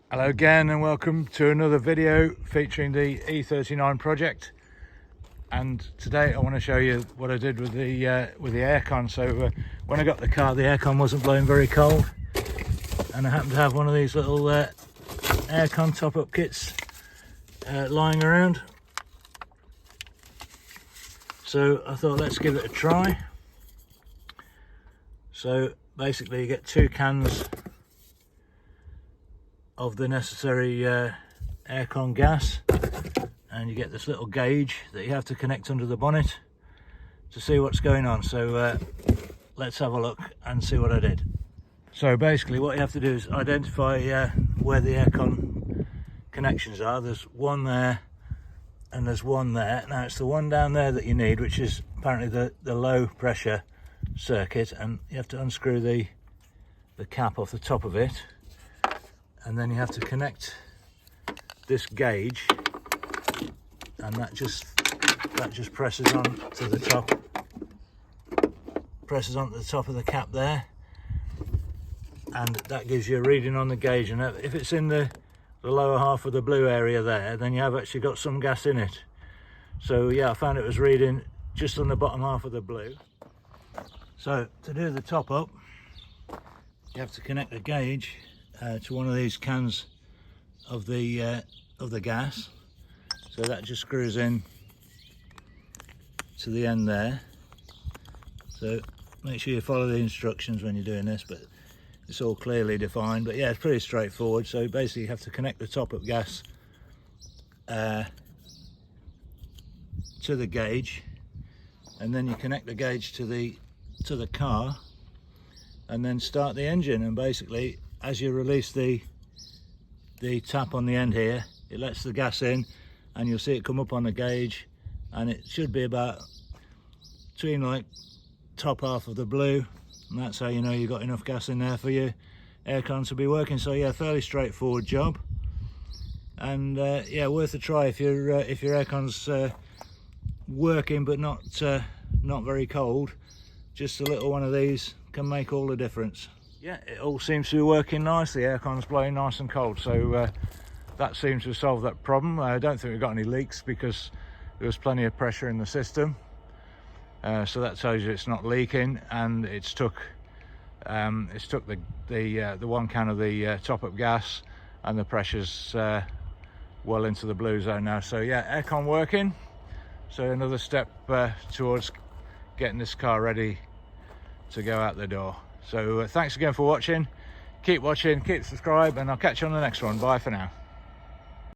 Hello again and welcome to another video featuring the E39 project. And today I want to show you what I did with the aircon. So when I got the car, the aircon wasn't blowing very cold, and I happened to have one of these little aircon top-up kits lying around. So I thought, let's give it a try. So basically you get 2 cans of the necessary aircon gas, and you get this little gauge that you have to connect under the bonnet to see what's going on. So let's have a look and see what I did. So basically what you have to do is identify where the aircon connections are. There's one there and there's one there. Now it's the one down there that you need, which is apparently the low pressure circuit, and you have to unscrew the cap off the top of it, and then you have to connect this gauge, and that just presses on to the top, presses onto the top of the cap there, and that gives you a reading on the gauge. And if it's in the lower half of the blue area there, then you have actually got some gas in it. So yeah, I found it was reading just on the bottom half of the blue. So to do the top up, you have to connect the gauge to one of these cans of the gas. So that just screws in to the end there. So make sure you follow the instructions when you're doing this, but it's all clearly defined. But yeah, it's pretty straightforward. So basically you have to connect the top-up gas to the gauge, and then you connect the gauge to the car, and then start the engine. And basically, as you release the tap on the end here, it lets the gas in, and you'll see it come up on the gauge, and it should be about between like top half of the blue, and that's how you know you've got enough gas in there for your aircon to be working. So yeah, fairly straightforward job, and yeah, worth a try if your aircon's working but not very cold. Just a little one of these can make all the difference. Yeah, it all seems to be working nice. The aircon's blowing nice and cold, so that seems to solve that problem. I don't think we've got any leaks because there was plenty of pressure in the system, so that tells you it's not leaking. And it's took the 1 can of the top-up gas, and the pressure's well into the blue zone now. So yeah, aircon working. So another step towards getting this car ready to go out the door. So thanks again for watching. Keep watching, keep subscribed, and I'll catch you on the next one. Bye for now.